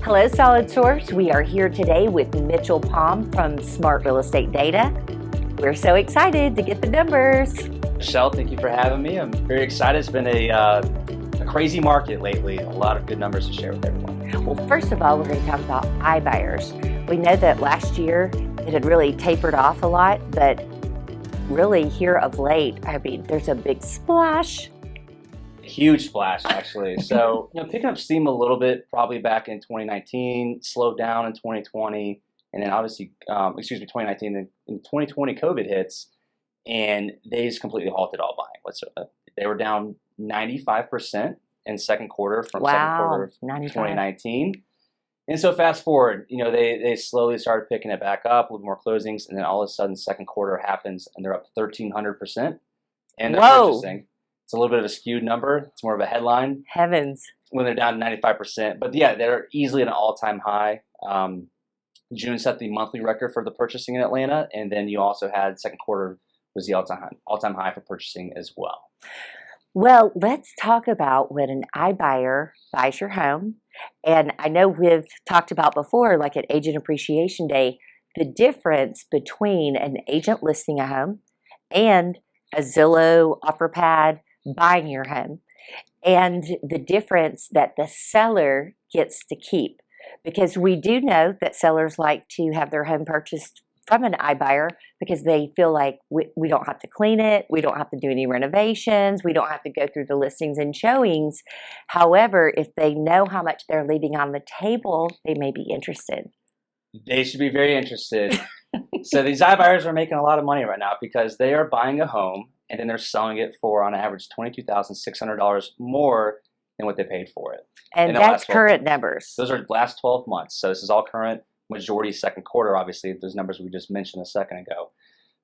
Hello, Solid Source. We are here today with Mitchell Palm from Smart Real Estate Data. We're so excited to get the numbers. Michelle, thank you for having me. I'm very excited. It's been a crazy market lately. A lot of good numbers to share with everyone. Well, first of all, we're going to talk about iBuyers. We know that last year it had really tapered off a lot, but really here of late, I mean, there's a big splash. Huge splash, actually. So, picking up steam a little bit, probably back in 2019, slowed down in 2020, and then obviously, 2019, and in 2020, COVID hits, and they just completely halted all buying. They were down 95% in second quarter from second quarter of 2019. And so fast forward, they slowly started picking it back up, a little more closings, and then all of a sudden, second quarter happens, and they're up 1,300%, and they're purchasing. It's a little bit of a skewed number. It's more of a headline. Heavens. When they're down 95%. But yeah, they're easily at an all-time high. June set the monthly record for the purchasing in Atlanta. And then you also had second quarter was the all-time high for purchasing as well. Well, let's talk about when an iBuyer buys your home. And I know we've talked about before, like at Agent Appreciation Day, the difference between an agent listing a home and a Zillow, OfferPad, buying your home, and the difference that the seller gets to keep. Because we do know that sellers like to have their home purchased from an iBuyer because they feel like we don't have to clean it, we don't have to do any renovations, we don't have to go through the listings and showings. However, if they know how much they're leaving on the table, they may be interested. They should be very interested. So these iBuyers are making a lot of money right now because they are buying a home and then they're selling it for, on average, $22,600 more than what they paid for it. And that's current numbers. Those are last 12 months. So this is all current, majority second quarter, obviously, those numbers we just mentioned a second ago.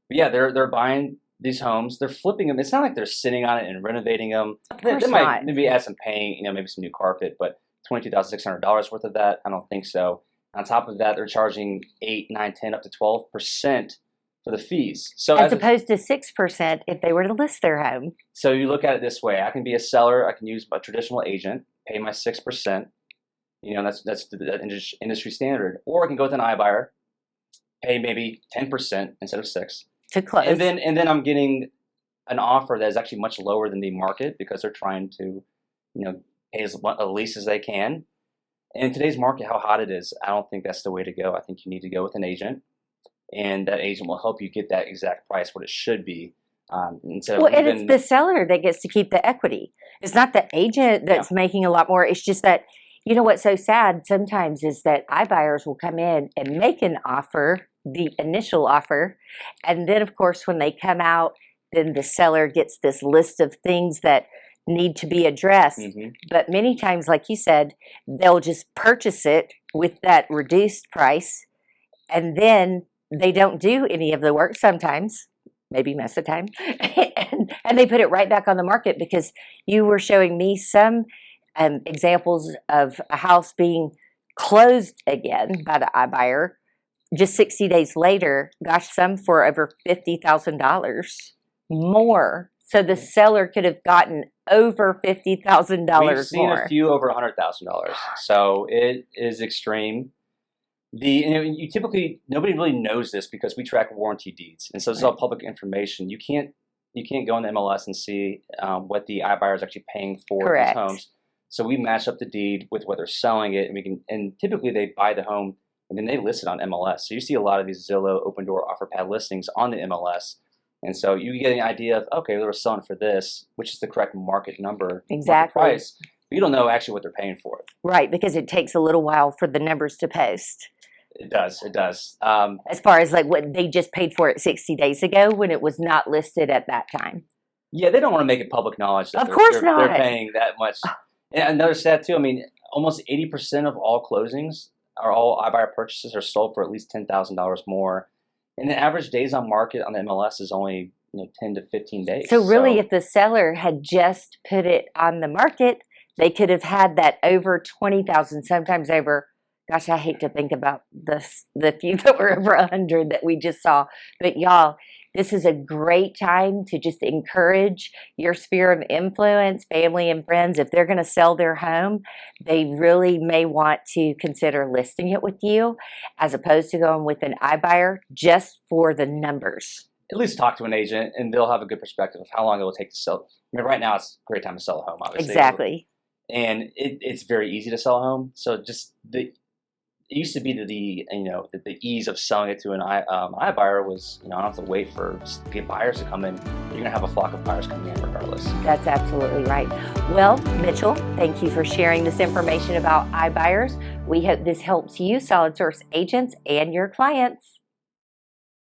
But yeah, they're buying these homes. They're flipping them. It's not like they're sitting on it and renovating them. They might maybe add some paint, maybe some new carpet, but $22,600 worth of that, I don't think so. On top of that, they're charging 8, 9, 10, up to 12% for the fees. So as opposed to 6% if they were to list their home. So you look at it this way. I can be a seller. I can use a traditional agent, pay my 6%. That's the industry standard. Or I can go with an iBuyer, pay maybe 10% instead of 6%. To close. And then I'm getting an offer that is actually much lower than the market because they're trying to, pay as least as they can. And in today's market, how hot it is, I don't think that's the way to go. I think you need to go with an agent, and that agent will help you get that exact price, what it should be. And it's the seller that gets to keep the equity. It's not the agent that's making a lot more. It's just that, what's so sad sometimes is that iBuyers will come in and make an offer, the initial offer, and then, of course, when they come out, then the seller gets this list of things that need to be addressed. Mm-hmm. But many times, like you said, they'll just purchase it with that reduced price, and then they don't do any of the work sometimes, maybe most of the time, and they put it right back on the market because you were showing me some examples of a house being closed again by the iBuyer just 60 days later, gosh, some for over $50,000 more. So the seller could have gotten over $50,000 more. We've seen a few over $100,000. So it is extreme. Nobody really knows this because we track warranty deeds, and so this is all public information. You can't go on the MLS and see what the iBuyer is actually paying for these homes. So we match up the deed with what they're selling it, and typically they buy the home and then they list it on MLS. So you see a lot of these Zillow, Open Door, OfferPad listings on the MLS. And so you get an idea of, okay, they were selling for this, which is the correct market number, market price. But you don't know actually what they're paying for it. Right, because it takes a little while for the numbers to post. It does. As far as like what they just paid for it 60 days ago when it was not listed at that time. Yeah, they don't want to make it public knowledge that they're paying that much. And another stat too, almost 80% of all closings or all iBuyer purchases are sold for at least $10,000 more. And the average days on market on the MLS is only 10 to 15 days. So really, if the seller had just put it on the market, they could have had that over 20,000, sometimes over, gosh, I hate to think about the few that were over 100 that we just saw. But y'all, This is a great time to just encourage your sphere of influence, family and friends. If they're going to sell their home, they really may want to consider listing it with you as opposed to going with an iBuyer just for the numbers. At least talk to an agent, and they'll have a good perspective of how long it will take to sell. I mean, right now it's a great time to sell a home, obviously. Exactly. And it's very easy to sell a home. So just it used to be the ease of selling it to an iBuyer was, I don't have to wait for get buyers to come in. You're gonna have a flock of buyers coming in regardless. That's absolutely right. Well, Mitchell, thank you for sharing this information about iBuyers. We hope this helps you, Solid Source agents, and your clients.